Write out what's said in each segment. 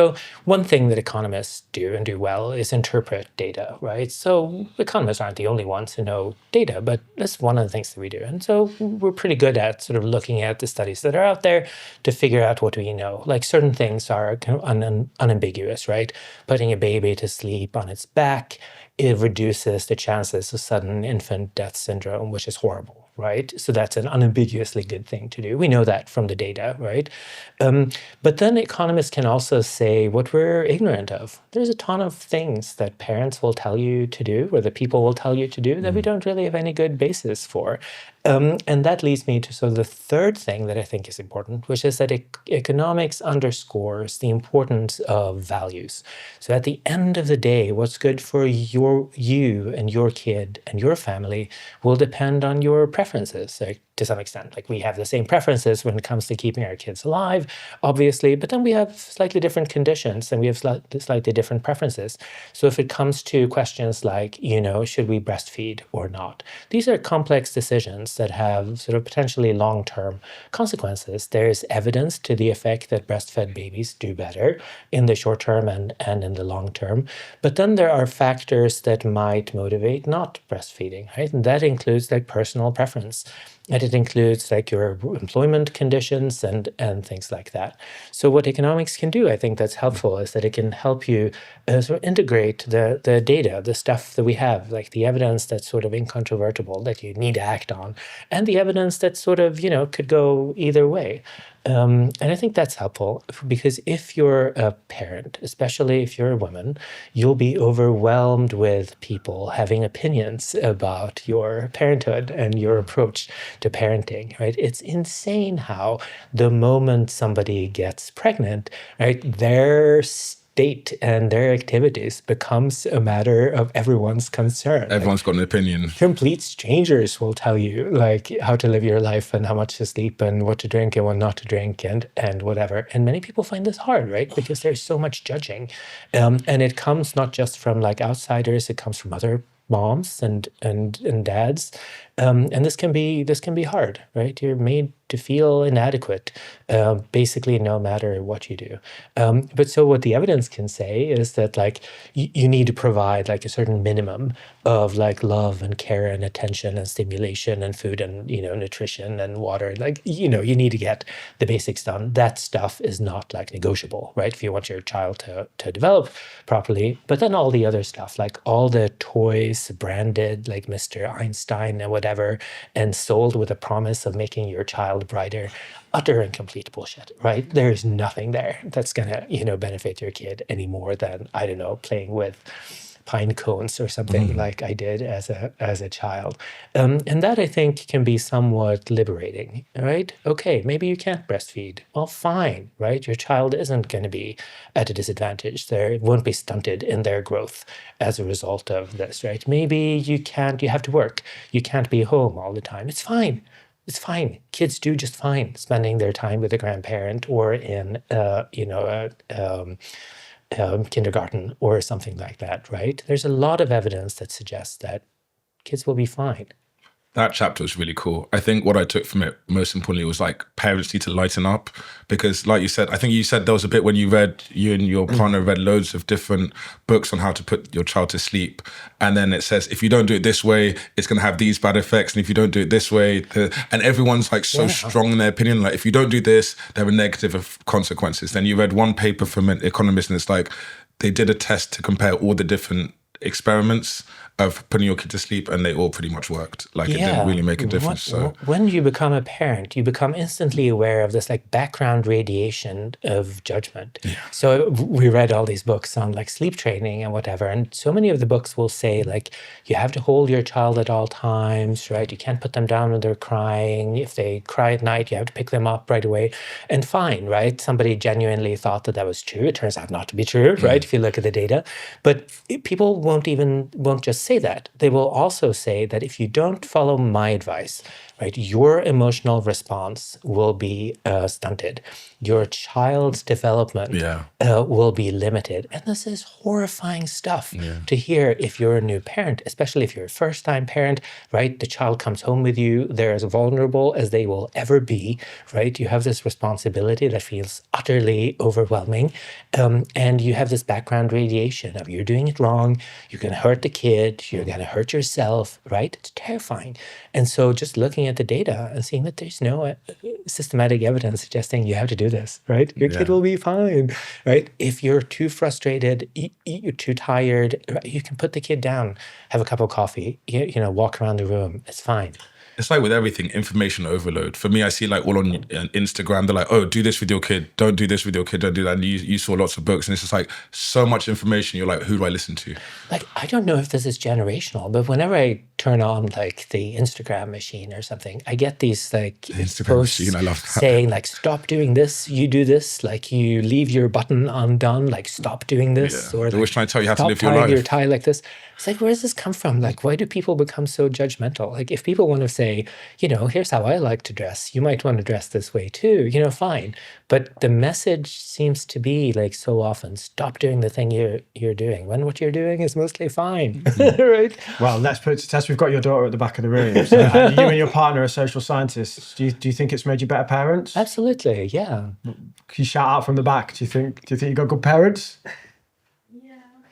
So one thing that economists do and do well is interpret data, right? So economists aren't the only ones who know data, but that's one of the things that we do. And so we're pretty good at sort of looking at the studies that are out there to figure out what we know. Like certain things are kind of unambiguous, right? Putting a baby to sleep on its back, it reduces the chances of sudden infant death syndrome, which is horrible, right? So that's an unambiguously good thing to do. We know that from the data, right? But then economists can also say what we're ignorant of. There's a ton of things that parents will tell you to do, or that people will tell you to do, that we don't really have any good basis for. And that leads me to sort of the third thing that I think is important, which is that economics underscores the importance of values. So at the end of the day, what's good for you and your kid and your family will depend on your preferences, like, to some extent. Like, we have the same preferences when it comes to keeping our kids alive, obviously, but then we have slightly different conditions and we have slightly different preferences. So if it comes to questions like, should we breastfeed or not? These are complex decisions that have sort of potentially long-term consequences. There's evidence to the effect that breastfed babies do better in the short term and in the long term. But then there are factors that might motivate not breastfeeding, right? And that includes like personal preference. And it includes like your employment conditions and things like that. So what economics can do, I think that's helpful, is that it can help you sort of integrate the data, the stuff that we have, like the evidence that's sort of incontrovertible that you need to act on, and the evidence that sort of, could go either way. And I think that's helpful because if you're a parent, especially if you're a woman, you'll be overwhelmed with people having opinions about your parenthood and your approach to parenting, right? It's insane how the moment somebody gets pregnant, right, their state and their activities becomes a matter of everyone's concern. Everyone's got an opinion. Complete strangers will tell you like how to live your life and how much to sleep and what to drink and what not to drink and whatever. And many people find this hard, right? Because there's so much judging. And it comes not just from like outsiders, it comes from other moms and dads. And this can be hard, right? You're made to feel inadequate, basically no matter what you do. But so what the evidence can say is that like you need to provide like a certain minimum of like love and care and attention and stimulation and food and nutrition and water. Like you need to get the basics done. That stuff is not like negotiable, right? If you want your child to develop properly. But then all the other stuff, like all the toys branded like Mr. Einstein and whatever, and sold with a promise of making your child brighter, utter and complete bullshit, right? There's nothing there that's gonna, benefit your kid any more than, I don't know, playing with pine cones or something like I did as a child. And that I think can be somewhat liberating, right? Okay, maybe you can't breastfeed. Well, fine, right? Your child isn't going to be at a disadvantage. They won't be stunted in their growth as a result of this, right? Maybe you have to work. You can't be home all the time. It's fine. It's fine. Kids do just fine spending their time with a grandparent or in, kindergarten or something like that, right? There's a lot of evidence that suggests that kids will be fine. That chapter was really cool. I think what I took from it most importantly was like parents need to lighten up, because like you said, I think you said there was a bit when you and your partner read loads of different books on how to put your child to sleep. And then it says, if you don't do it this way, it's going to have these bad effects. And if you don't do it this way, and everyone's like so strong in their opinion. Like if you don't do this, there are negative consequences. Then you read one paper from an economist and it's like, they did a test to compare all the different experiments of putting your kid to sleep, and they all pretty much worked. Like it didn't really make a difference. So when you become a parent, you become instantly aware of this like background radiation of judgment. Yeah. So we read all these books on like sleep training and whatever, and so many of the books will say like you have to hold your child at all times, right? You can't put them down when they're crying. If they cry at night, you have to pick them up right away. And fine, right? Somebody genuinely thought that was true. It turns out not to be true, right? If you look at the data. But people won't just say that. They will also say that if you don't follow my advice, right? Your emotional response will be stunted. Your child's development will be limited. And this is horrifying stuff to hear if you're a new parent, especially if you're a first-time parent, right? The child comes home with you. They're as vulnerable as they will ever be, right? You have this responsibility that feels utterly overwhelming. And you have this background radiation of you're doing it wrong, you're going to hurt the kid, you're going to hurt yourself, right? It's terrifying. And so just looking at the data and seeing that there's no systematic evidence suggesting you have to do this, right? Your kid will be fine, right? If you're too frustrated, you're too tired, you can put the kid down, have a cup of coffee, walk around the room. It's fine. It's like with everything, information overload. For me, I see like all on Instagram, they're like, oh, do this with your kid. Don't do this with your kid. Don't do that. And you saw lots of books and it's just like so much information. You're like, who do I listen to? Like, I don't know if this is generational, but whenever I turn on like the Instagram machine or something, I get these like Instagram posts machine, I love that. saying like, stop doing this, you do this, like you leave your button undone, like stop doing this. Yeah. Or they're always trying to tell you how to stop live your tying life. your tie like this. It's like, where does this come from? Like, why do people become so judgmental? Like, if people want to say, here's how I like to dress, you might want to dress this way too, fine. But the message seems to be like so often, stop doing the thing you're doing when what you're doing is mostly fine, right? Well, let's put it to test. We've got your daughter at the back of the room. So, and you and your partner are social scientists. Do you think it's made you better parents? Absolutely, yeah. Can you shout out from the back? Do you think you got good parents?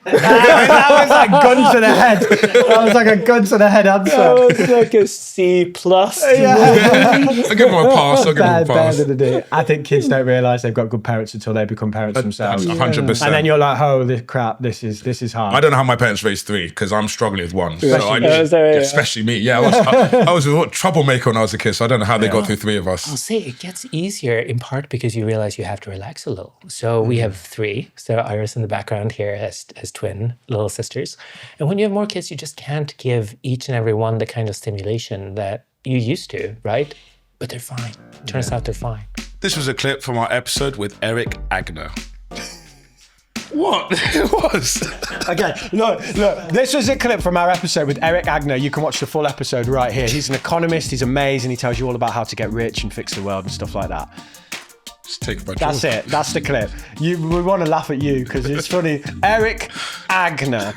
That was like gun to the head. That was like a gun to the head answer. That was like a C plus. I'll give them a pass. Bad of the day. I think kids don't realise they've got good parents until they become parents themselves. 100%. And then you're like, holy crap, this is hard. I don't know how my parents raised three because I'm struggling with one. Especially me. Yeah, I was a troublemaker when I was a kid, so I don't know how they got through three of us. I'll say it gets easier in part because you realize you have to relax a little. So we have three. So Iris in the background here has twin little sisters. And when you have more kids, you just can't give each and every one the kind of stimulation that you used to, right? But they're fine. Turns out they're fine. This was a clip from our episode with Eric Agner. What? It was. Okay, look, this was a clip from our episode with Eric Agner. You can watch the full episode right here. He's an economist, he's amazing, he tells you all about how to get rich and fix the world and stuff like that. Just take a bunch That's it, that's the clip. We want to laugh at you because it's funny. Eric Agner.